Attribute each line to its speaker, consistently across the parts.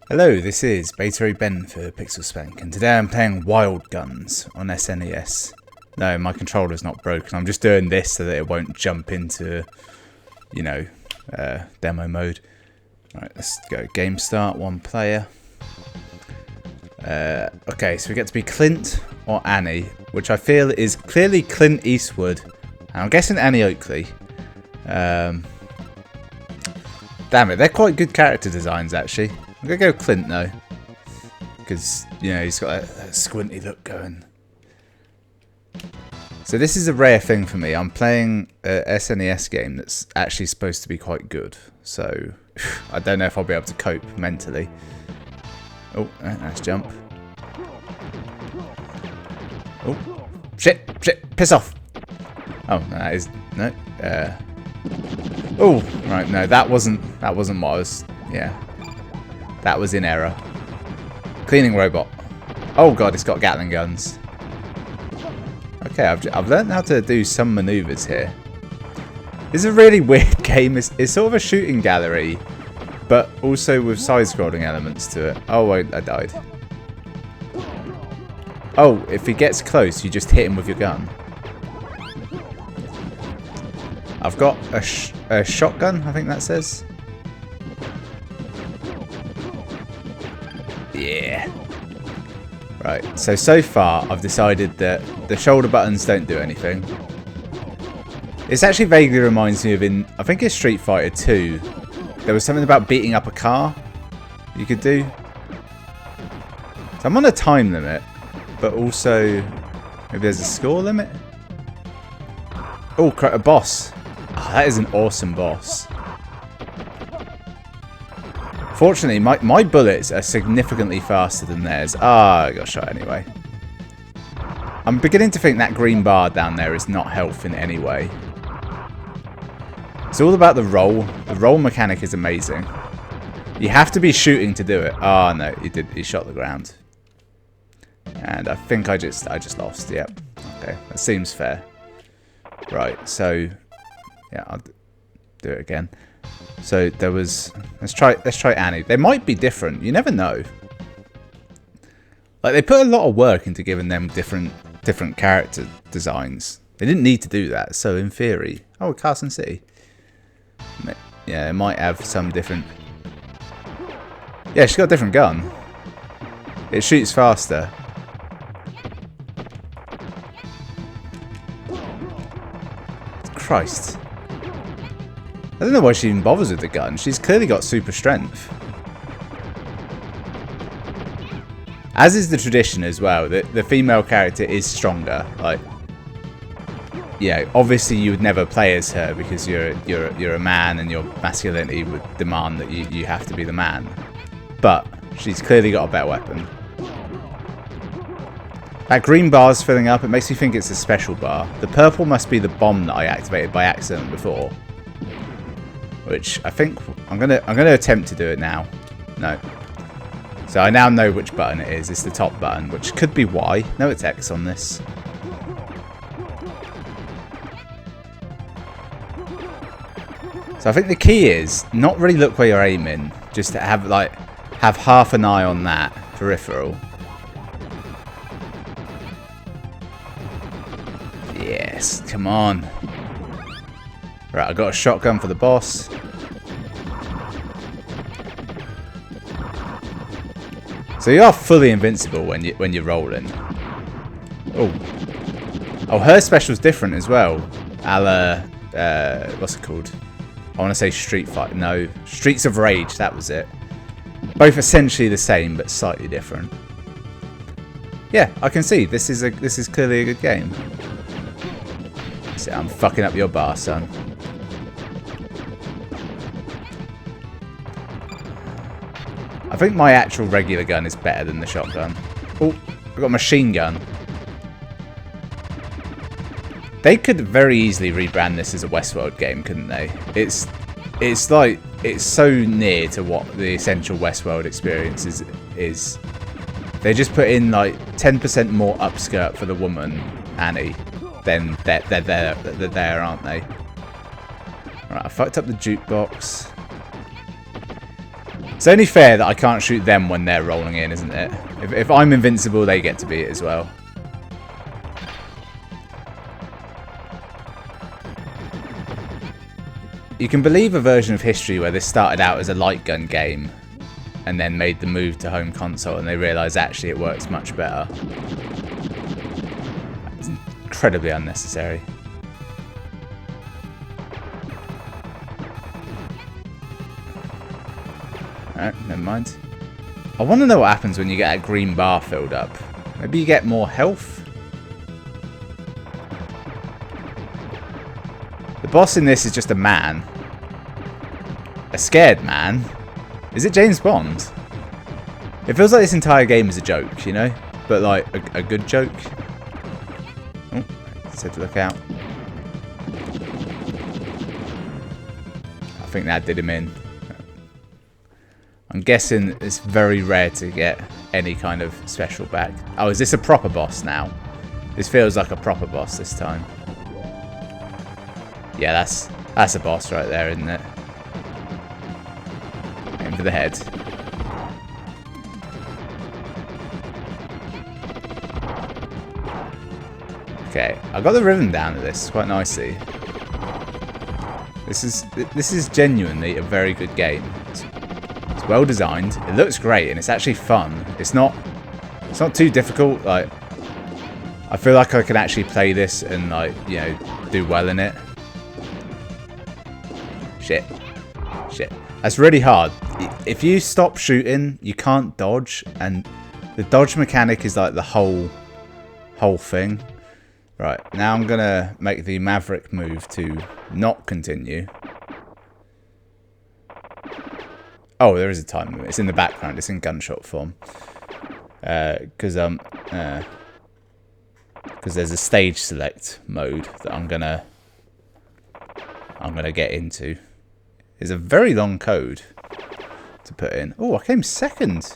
Speaker 1: Hello, this is Beta Ben for Pixel Spank, and today I'm playing Wild Guns on SNES. No, my controller's not broken. I'm just doing this so that it won't jump into, you know, demo mode. Right, let's go. Game start, one player. Okay, so we get to be Clint or Annie, which I feel is clearly Clint Eastwood. And I'm guessing Annie Oakley. Damn it, they're quite good character designs actually. I'm gonna go Clint though, because you know he's got that squinty look going. So this is a rare thing for me. I'm playing a SNES game that's actually supposed to be quite good. So I don't know if I'll be able to cope mentally. Oh, nice jump. Oh, shit, piss off. Oh, no, that is no. Oh, right, no, that wasn't what I was. Yeah. That was in error. Cleaning robot. Oh god, it's got Gatling guns. Okay, I've learned how to do some maneuvers here. This is a really weird game. It's sort of a shooting gallery, but also with side-scrolling elements to it. Oh, I died. Oh, if he gets close, you just hit him with your gun. I've got a shotgun, I think that says. Yeah. Right, so far I've decided that the shoulder buttons don't do anything. This actually vaguely reminds me of I think it's Street Fighter 2. There was something about beating up a car you could do. So I'm on a time limit, but also maybe there's a score limit? Oh, a boss. Oh, that is an awesome boss. Fortunately, my bullets are significantly faster than theirs. Ah, I got shot anyway. I'm beginning to think that green bar down there is not health in any way. It's all about the roll. The roll mechanic is amazing. You have to be shooting to do it. Oh no, he shot the ground. And I think I just lost. Yep. Okay, that seems fair. Right, so yeah, I'll do it again. So there was let's try Annie. They might be different. You never know. Like they put a lot of work into giving them different character designs. They didn't need to do that. So in theory, oh, Carson City. Yeah, it might have some different. Yeah, she's got a different gun. It shoots faster. Christ. I don't know why she even bothers with the gun. She's clearly got super strength. As is the tradition as well, the female character is stronger. Like, yeah, obviously you would never play as her because you're a man and your masculinity would demand that you have to be the man. But she's clearly got a better weapon. That green bar's filling up. It makes me think it's a special bar. The purple must be the bomb that I activated by accident before. Which I think I'm gonna attempt to do it now. No. So I now know which button it is. It's the top button, which could be Y. No, it's X on this. So I think the key is not really look where you're aiming, just to have half an eye on that peripheral. Yes, come on. Right, I got a shotgun for the boss. So you are fully invincible when you're rolling. Oh, her special's different as well. A la, what's it called? I want to say Street Fighter. No, Streets of Rage. That was it. Both essentially the same, but slightly different. Yeah, I can see this is clearly a good game. So I'm fucking up your bar, son. I think my actual regular gun is better than the shotgun. Oh, I've got a machine gun. They could very easily rebrand this as a Westworld game, couldn't they? It's so near to what the essential Westworld experience is. They just put in like 10% more upskirt for the woman, Annie. Then they're there, aren't they? Alright, I fucked up the jukebox. It's only fair that I can't shoot them when they're rolling in, isn't it? If I'm invincible, they get to be it as well. You can believe a version of history where this started out as a light gun game and then made the move to home console and they realised actually it works much better. It's incredibly unnecessary. Alright, never mind. I want to know what happens when you get that green bar filled up. Maybe you get more health? The boss in this is just a man. A scared man. Is it James Bond? It feels like this entire game is a joke, you know? But like, a good joke. Oh, said to look out. I think that did him in. I'm guessing it's very rare to get any kind of special back. Oh, is this a proper boss now? This feels like a proper boss this time. Yeah, that's a boss right there, isn't it? Aim for the head. Okay, I got the rhythm down to this quite nicely. This is genuinely a very good game. It's well designed. It looks great, and it's actually fun. It's not too difficult. Like, I feel like I can actually play this and, like, you know, do well in it. Shit. That's really hard. If you stop shooting, you can't dodge, and the dodge mechanic is like the whole thing. Right, now I'm gonna make the Maverick move to not continue. Oh, there is a time limit. It's in the background. It's in gunshot form. Because there's a stage select mode that I'm gonna get into. It's a very long code to put in. Oh, I came second.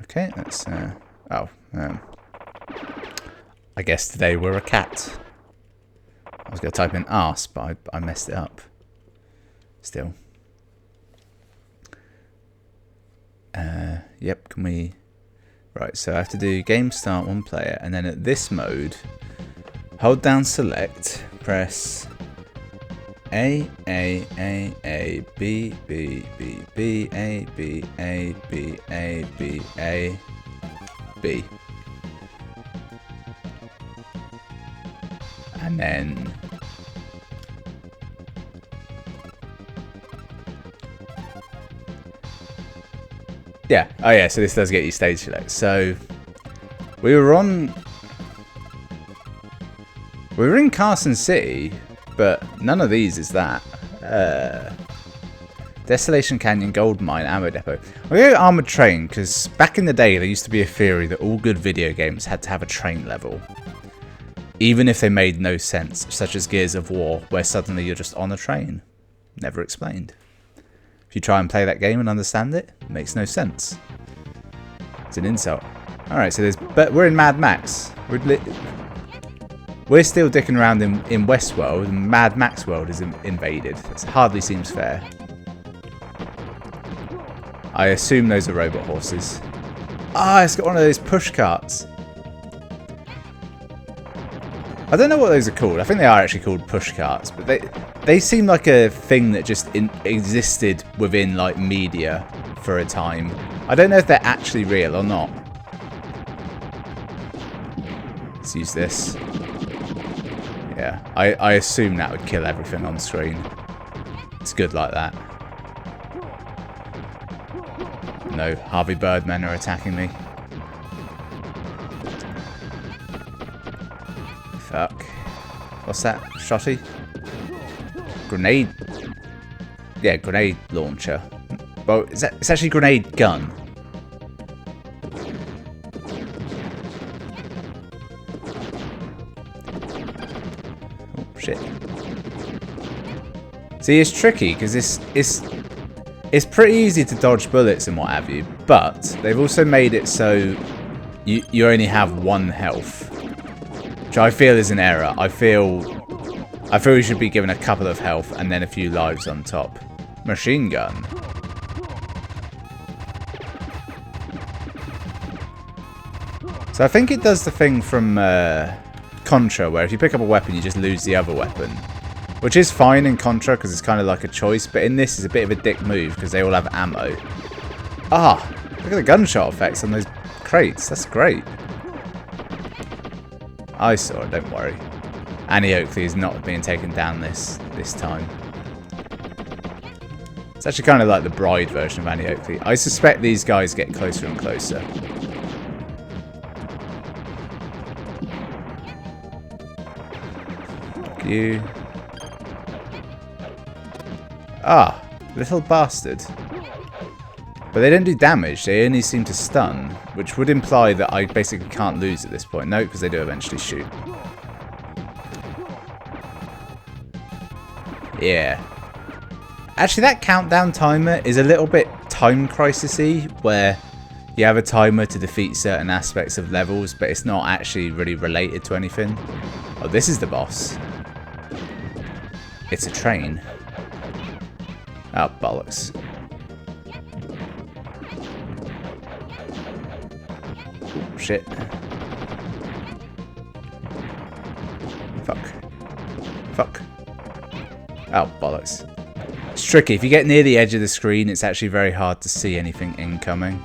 Speaker 1: Okay, that's I guess today we're a cat. I was gonna type in arse, but I messed it up. Still. Yep, can we... Right, so I have to do game start one player, and then at this mode, hold down select, press A, B, B, B, B, A, B, A, B, A, B, A, B. And then... Yeah, oh yeah, so this does get you stage select. So, we were in Carson City, but none of these is that. Desolation Canyon, Gold Mine, Ammo Depot. I'll go Armored Train, because back in the day there used to be a theory that all good video games had to have a train level. Even if they made no sense, such as Gears of War, where suddenly you're just on a train. Never explained. If you try and play that game and understand it, it makes no sense. It's an insult. Alright, so but we're in Mad Max. We're still dicking around in Westworld, and Mad Max World is invaded. It hardly seems fair. I assume those are robot horses. Ah, it's got one of those push carts. I don't know what those are called. I think they are actually called push carts, but they seem like a thing that just existed within like media for a time. I don't know if they're actually real or not. Let's use this. Yeah, I assume that would kill everything on screen. It's good like that. No, Harvey Birdmen are attacking me. Fuck. What's that? Shotty? Grenade? Yeah, grenade launcher. Well, it's actually grenade gun. Oh, shit. See, it's tricky, because it's pretty easy to dodge bullets and what have you, but they've also made it so you only have one health. Which I feel is an error. I feel you should be given a couple of health and then a few lives on top. Machine gun. So I think it does the thing from Contra, where if you pick up a weapon, you just lose the other weapon. Which is fine in Contra, because it's kind of like a choice. But in this, it's a bit of a dick move, because they all have ammo. Ah, look at the gunshot effects on those crates. That's great. I saw it, don't worry. Annie Oakley is not being taken down this time. It's actually kind of like the Bride version of Annie Oakley. I suspect these guys get closer and closer. You. Ah, little bastard. But they don't do damage, they only seem to stun, which would imply that I basically can't lose at this point. No, because they do eventually shoot. Yeah. Actually, that countdown timer is a little bit time crisis-y, where you have a timer to defeat certain aspects of levels, but it's not actually really related to anything. Oh, this is the boss. It's a train. Oh, bollocks. Shit. Fuck. Fuck. Oh, bollocks. It's tricky. If you get near the edge of the screen, it's actually very hard to see anything incoming.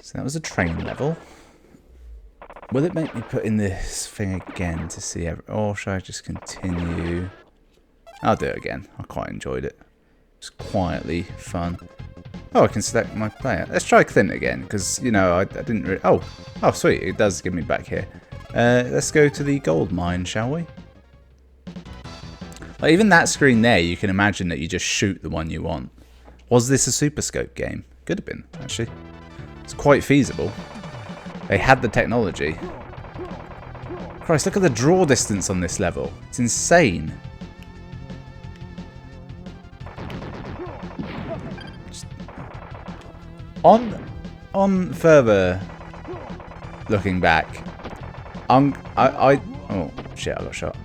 Speaker 1: So that was a train level. Will it make me put in this thing again to see or should I just continue? I'll do it again. I quite enjoyed it. It's quietly fun. Oh, I can select my player. Let's try Clint again, because, you know, I didn't really... Oh, sweet. It does give me back here. Let's go to the gold mine, shall we? Like, even that screen there, you can imagine that you just shoot the one you want. Was this a Super Scope game? Could have been, actually. It's quite feasible. They had the technology. Christ, look at the draw distance on this level. It's insane. Just on further looking back, oh shit, I got shot.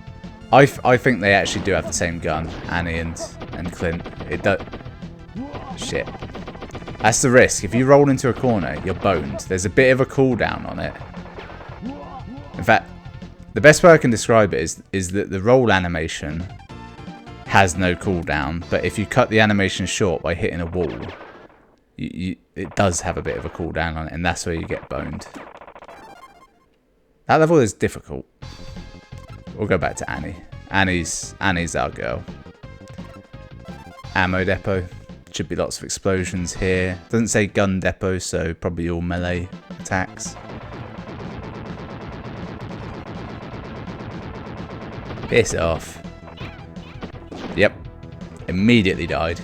Speaker 1: I think they actually do have the same gun, Annie and Clint. It does. Shit. That's the risk. If you roll into a corner, you're boned. There's a bit of a cooldown on it. In fact, the best way I can describe it is that the roll animation has no cooldown, but if you cut the animation short by hitting a wall, it does have a bit of a cooldown on it, and that's where you get boned. That level is difficult. We'll go back to Annie. Annie's our girl. Ammo depot. Should be lots of explosions here. Doesn't say gun depot, so probably all melee attacks. Piss off. Yep. Immediately died.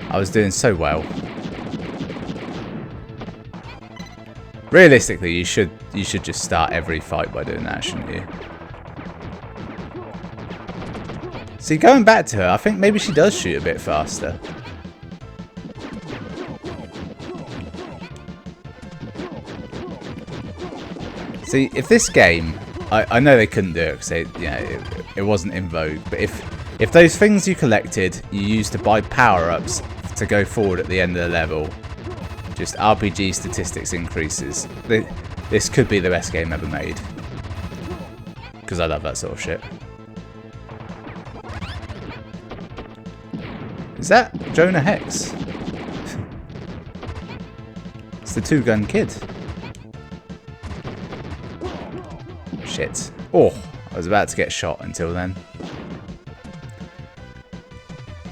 Speaker 1: I was doing so well. Realistically, you should just start every fight by doing that, shouldn't you? See, going back to her, I think maybe she does shoot a bit faster. See, if this game, I know they couldn't do it because it wasn't in vogue, but if those things you collected you used to buy power-ups to go forward at the end of the level, just RPG statistics increases, this could be the best game ever made. Because I love that sort of shit. Is that Jonah Hex? It's the two-gun kid. Shit. Oh, I was about to get shot until then.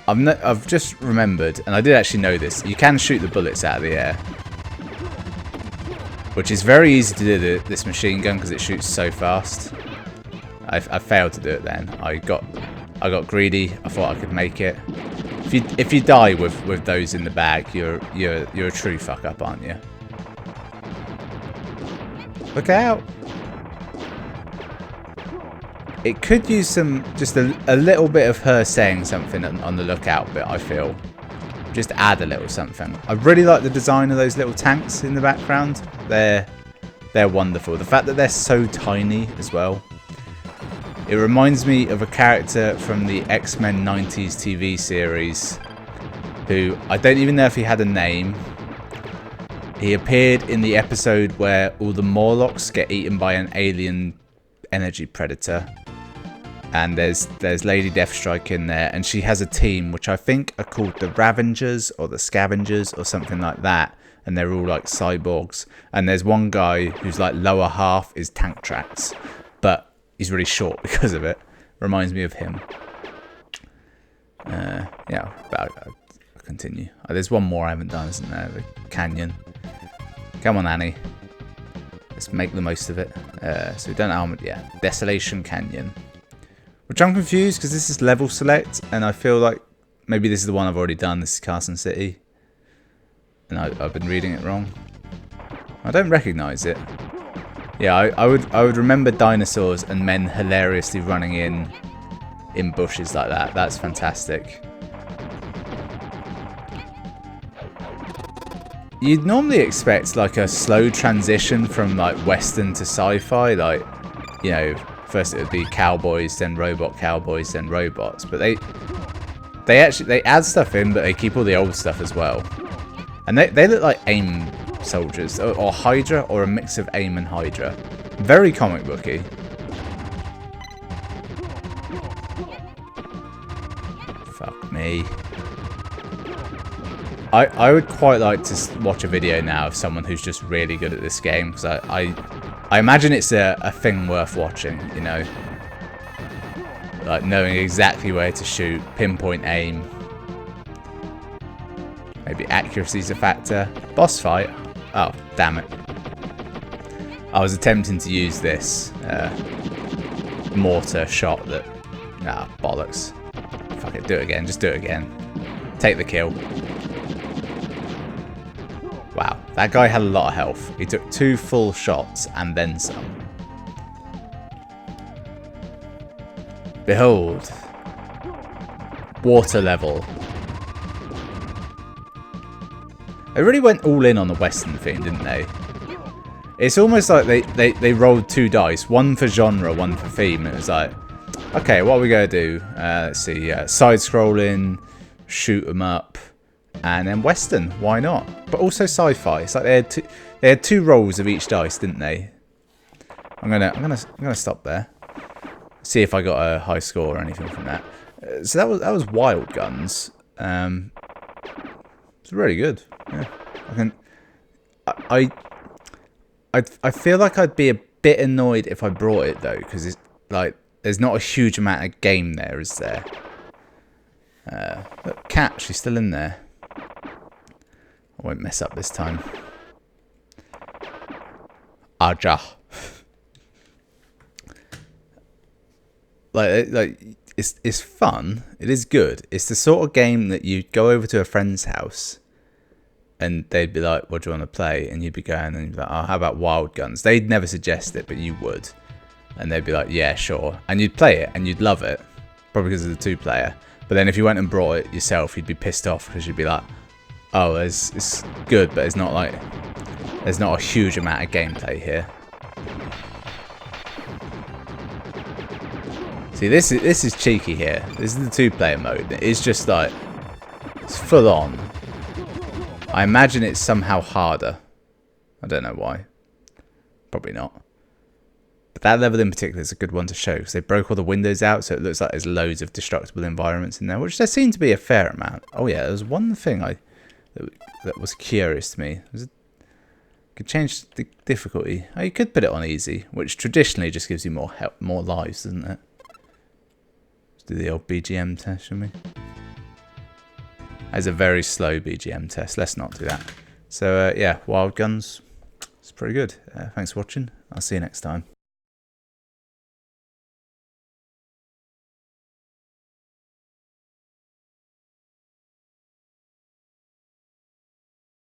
Speaker 1: I've just remembered, and I did actually know this, you can shoot the bullets out of the air. Which is very easy to do this machine gun because it shoots so fast. I failed to do it then. I got greedy. I thought I could make it. If you die with those in the bag, you're a true fuck up, aren't you? Look out! It could use just a little bit of her saying something on the lookout bit, I feel. Just add a little something. I really like the design of those little tanks in the background. They're wonderful. The fact that they're so tiny as well. It reminds me of a character from the X-Men 90s TV series who, I don't even know if he had a name. He appeared in the episode where all the Morlocks get eaten by an alien energy predator. And there's Lady Deathstrike in there, and she has a team which I think are called the Ravengers or the Scavengers or something like that. And they're all like cyborgs. And there's one guy whose like lower half is tank tracks, but he's really short because of it. Reminds me of him. Yeah, but I'll continue. Oh, there's one more I haven't done, isn't there? The canyon. Come on, Annie. Let's make the most of it. So we've done Armored, yeah. Desolation Canyon. Which I'm confused because this is level select, and I feel like maybe this is the one I've already done. This is Carson City. And I've been reading it wrong. I don't recognise it. Yeah, I would remember dinosaurs and men hilariously running in bushes like that. That's fantastic. You'd normally expect like a slow transition from like Western to sci-fi, like, you know, first it would be cowboys, then robot cowboys, then robots. But they add stuff in, but they keep all the old stuff as well. And they look like AIM soldiers, or Hydra, or a mix of AIM and Hydra. Very comic booky. Fuck me. I would quite like to watch a video now of someone who's just really good at this game, because I imagine it's a thing worth watching, you know, like knowing exactly where to shoot, pinpoint aim. Maybe accuracy's a factor. Boss fight. Oh, damn it! I was attempting to use this mortar shot that. Nah, bollocks. Fuck it, do it again. Just do it again. Take the kill. Wow, that guy had a lot of health. He took 2 full shots and then some. Behold. Water level. They really went all in on the Western theme, didn't they? It's almost like they rolled 2 dice. One for genre, one for theme. It was like, okay, what are we going to do? Let's see. Side-scrolling, shoot 'em up. And then Western, why not? But also sci-fi. It's like they had 2 rolls of each dice, didn't they? I'm gonna stop there. See if I got a high score or anything from that. So that was Wild Guns. It's really good. Yeah, I feel like I'd be a bit annoyed if I brought it though, because it's like there's not a huge amount of game there, is there? Look, Cat, she's still in there. I won't mess up this time. Aja. like it's fun. It is good. It's the sort of game that you'd go over to a friend's house and they'd be like, what do you want to play? And you'd be going and you'd be like, oh, how about Wild Guns? They'd never suggest it, but you would. And they'd be like, yeah, sure. And you'd play it and you'd love it. Probably because of the 2-player. But then if you went and brought it yourself, you'd be pissed off because you'd be like, oh, it's good, but it's not like there's not a huge amount of gameplay here. See, this is cheeky here. This is the 2-player mode. It's just like it's full on. I imagine it's somehow harder. I don't know why. Probably not. But that level in particular is a good one to show because they broke all the windows out, so it looks like there's loads of destructible environments in there, which there seem to be a fair amount. Oh yeah, there was one thing that was curious to me. Could change the difficulty. Oh, you could put it on easy, which traditionally just gives you more lives, doesn't it? Let's do the old BGM test, shall we? That's a very slow BGM test. Let's not do that. So yeah, Wild Guns. It's pretty good. Thanks for watching. I'll see you next time.